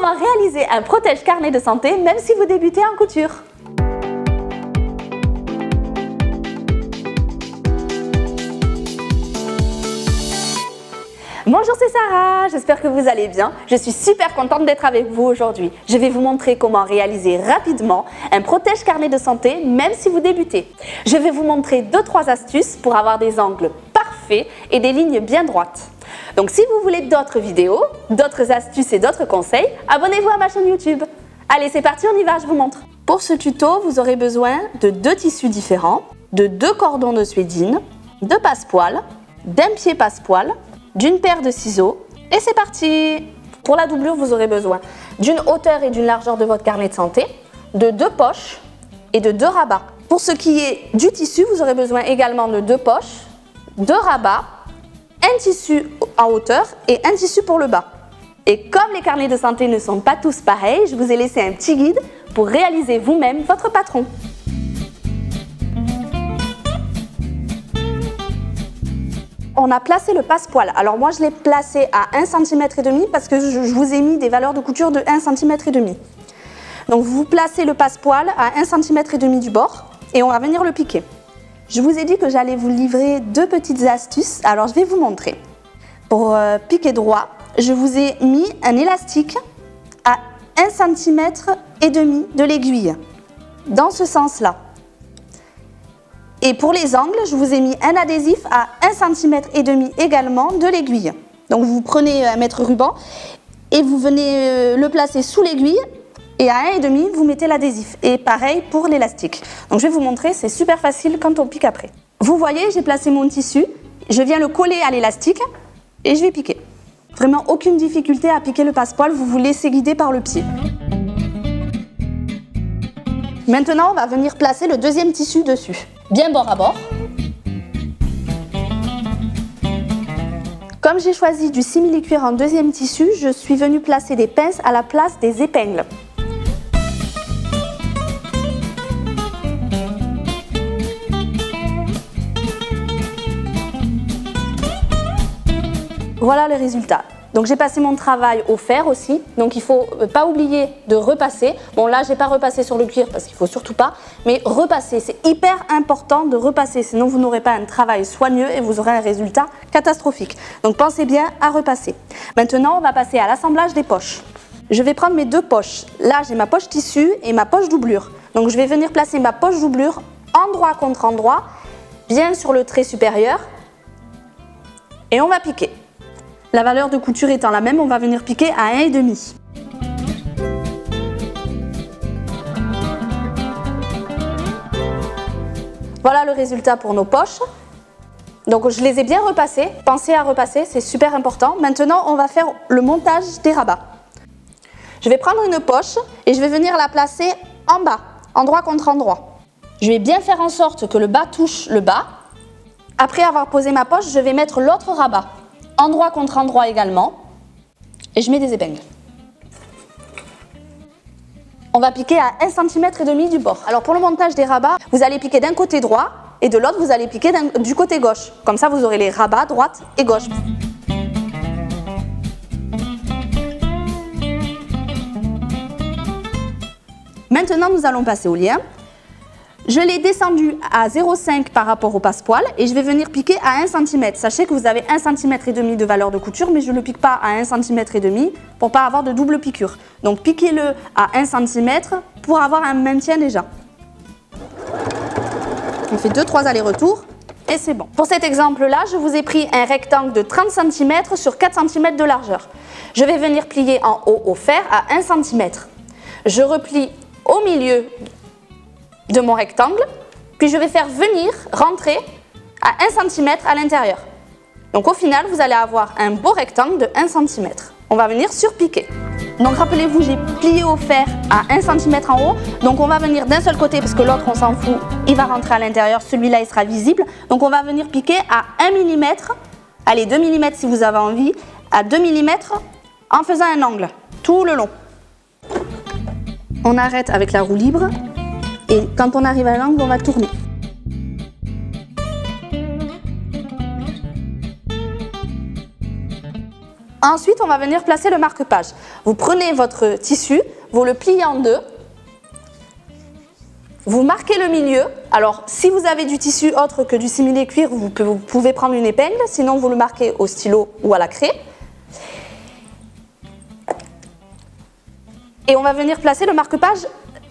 comment réaliser un protège-carnet de santé même si vous débutez en couture. Bonjour, c'est Sarah, j'espère que vous allez bien. Je suis super contente d'être avec vous aujourd'hui. Je vais vous montrer comment réaliser rapidement un protège-carnet de santé même si vous débutez. Je vais vous montrer 2-3 astuces pour avoir des angles parfaits et des lignes bien droites. Donc si vous voulez d'autres vidéos, d'autres astuces et d'autres conseils, abonnez-vous à ma chaîne YouTube. Allez, c'est parti, on y va, je vous montre. Pour ce tuto, vous aurez besoin de 2 tissus différents, de 2 cordons de suédine, de passepoil, d'un pied passepoil, d'une paire de ciseaux et c'est parti! Pour la doublure, vous aurez besoin d'une hauteur et d'une largeur de votre carnet de santé, de 2 poches et de 2 rabats. Pour ce qui est du tissu, vous aurez besoin également de 2 poches, 2 rabats, un tissu en hauteur et un tissu pour le bas. Et comme les carnets de santé ne sont pas tous pareils, je vous ai laissé un petit guide pour réaliser vous-même votre patron. On a placé le passepoil. Alors moi je l'ai placé à 1,5 cm parce que je vous ai mis des valeurs de couture de 1,5 cm. Donc vous placez le passepoil à 1,5 cm du bord et on va venir le piquer. Je vous ai dit que j'allais vous livrer 2 petites astuces, alors je vais vous montrer. Pour piquer droit, je vous ai mis un élastique à 1,5 cm de l'aiguille, dans ce sens-là. Et pour les angles, je vous ai mis un adhésif à 1,5 cm également de l'aiguille. Donc vous prenez un mètre ruban et vous venez le placer sous l'aiguille et à 1,5 cm, vous mettez l'adhésif. Et pareil pour l'élastique. Donc je vais vous montrer, c'est super facile quand on pique après. Vous voyez, j'ai placé mon tissu, je viens le coller à l'élastique et je vais piquer. Vraiment aucune difficulté à piquer le passepoil, vous vous laissez guider par le pied. Maintenant, on va venir placer le deuxième tissu dessus. Bien bord à bord. Comme j'ai choisi du simili-cuir en deuxième tissu, je suis venue placer des pinces à la place des épingles. Voilà le résultat. Donc j'ai passé mon travail au fer aussi, donc il ne faut pas oublier de repasser. Bon là, je n'ai pas repassé sur le cuir parce qu'il ne faut surtout pas, mais repasser, c'est hyper important de repasser, sinon vous n'aurez pas un travail soigneux et vous aurez un résultat catastrophique. Donc pensez bien à repasser. Maintenant, on va passer à l'assemblage des poches. Je vais prendre mes 2 poches. Là, j'ai ma poche tissu et ma poche doublure. Donc je vais venir placer ma poche doublure endroit contre endroit, bien sur le trait supérieur, et on va piquer. La valeur de couture étant la même, on va venir piquer à 1,5 cm. Voilà le résultat pour nos poches. Donc je les ai bien repassées. Pensez à repasser, c'est super important. Maintenant, on va faire le montage des rabats. Je vais prendre une poche et je vais venir la placer en bas, endroit contre endroit. Je vais bien faire en sorte que le bas touche le bas. Après avoir posé ma poche, je vais mettre l'autre rabat. Endroit contre endroit également, et je mets des épingles. On va piquer à 1,5 cm du bord. Alors pour le montage des rabats, vous allez piquer d'un côté droit et de l'autre vous allez piquer du côté gauche. Comme ça vous aurez les rabats droite et gauche. Maintenant nous allons passer au lien. Je l'ai descendu à 0,5 par rapport au passepoil et je vais venir piquer à 1 cm. Sachez que vous avez 1,5 cm de valeur de couture, mais je ne le pique pas à 1,5 cm pour ne pas avoir de double piqûre. Donc piquez-le à 1 cm pour avoir un maintien déjà. On fait 2-3 allers-retours et c'est bon. Pour cet exemple-là, je vous ai pris un rectangle de 30 cm sur 4 cm de largeur. Je vais venir plier en haut au fer à 1 cm. Je replie au milieu de mon rectangle, puis je vais faire venir rentrer à 1 cm à l'intérieur. Donc au final, vous allez avoir un beau rectangle de 1 cm. On va venir surpiquer. Donc rappelez-vous, j'ai plié au fer à 1 cm en haut. Donc on va venir d'un seul côté parce que l'autre on s'en fout, il va rentrer à l'intérieur, celui-là il sera visible. Donc on va venir piquer à 1 mm, allez 2 mm si vous avez envie, à 2 mm en faisant un angle tout le long. On arrête avec la roue libre et quand on arrive à l'angle, on va tourner. Ensuite, on va venir placer le marque-page. Vous prenez votre tissu, vous le pliez en deux. Vous marquez le milieu. Alors, si vous avez du tissu autre que du simili cuir, vous pouvez prendre une épingle. Sinon, vous le marquez au stylo ou à la craie. Et on va venir placer le marque-page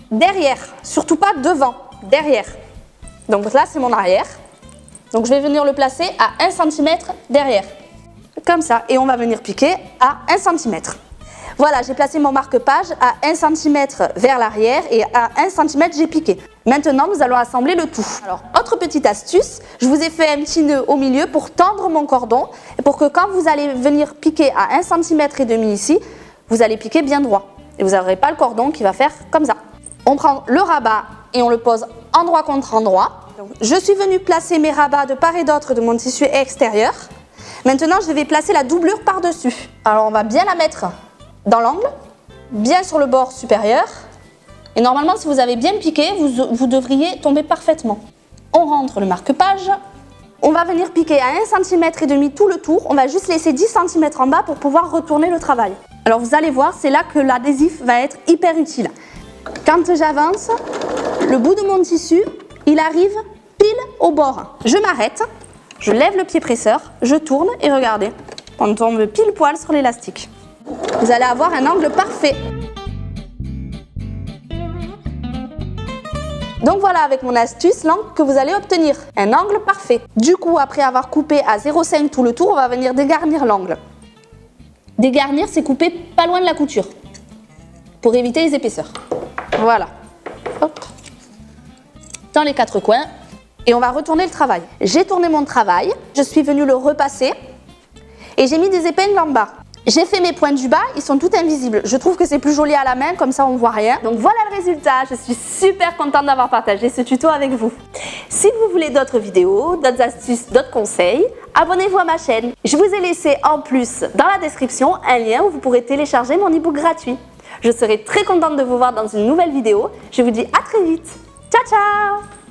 derrière. Surtout pas devant, derrière. Donc là, c'est mon arrière. Donc, je vais venir le placer à 1 cm derrière. Comme ça. Et on va venir piquer à 1 cm. Voilà, j'ai placé mon marque-page à 1 cm vers l'arrière et à 1 cm j'ai piqué. Maintenant, nous allons assembler le tout. Alors, autre petite astuce, je vous ai fait un petit nœud au milieu pour tendre mon cordon et pour que quand vous allez venir piquer à 1 cm et demi ici, vous allez piquer bien droit. Et vous n'aurez pas le cordon qui va faire comme ça. On prend le rabat et on le pose endroit contre endroit. Donc, je suis venue placer mes rabats de part et d'autre de mon tissu extérieur. Maintenant, je vais placer la doublure par-dessus. Alors, on va bien la mettre dans l'angle, bien sur le bord supérieur. Et normalement, si vous avez bien piqué, vous devriez tomber parfaitement. On rentre le marque-page. On va venir piquer à 1 cm et demi tout le tour. On va juste laisser 10 cm en bas pour pouvoir retourner le travail. Alors vous allez voir, c'est là que l'adhésif va être hyper utile. Quand j'avance, le bout de mon tissu, il arrive pile au bord. Je m'arrête, je lève le pied presseur, je tourne et regardez, on tombe pile poil sur l'élastique. Vous allez avoir un angle parfait. Donc voilà avec mon astuce l'angle que vous allez obtenir, un angle parfait. Du coup, après avoir coupé à 0,5 tout le tour, on va venir dégarnir l'angle. Dégarnir, c'est couper pas loin de la couture pour éviter les épaisseurs. Voilà. Hop. Dans les 4 coins. Et on va retourner le travail. J'ai tourné mon travail, je suis venue le repasser et j'ai mis des épingles en bas. J'ai fait mes points du bas, ils sont tout invisibles. Je trouve que c'est plus joli à la main, comme ça on voit rien. Donc voilà le résultat, je suis super contente d'avoir partagé ce tuto avec vous. Si vous voulez d'autres vidéos, d'autres astuces, d'autres conseils, abonnez-vous à ma chaîne. Je vous ai laissé en plus dans la description un lien où vous pourrez télécharger mon e-book gratuit. Je serai très contente de vous voir dans une nouvelle vidéo. Je vous dis à très vite. Ciao ciao!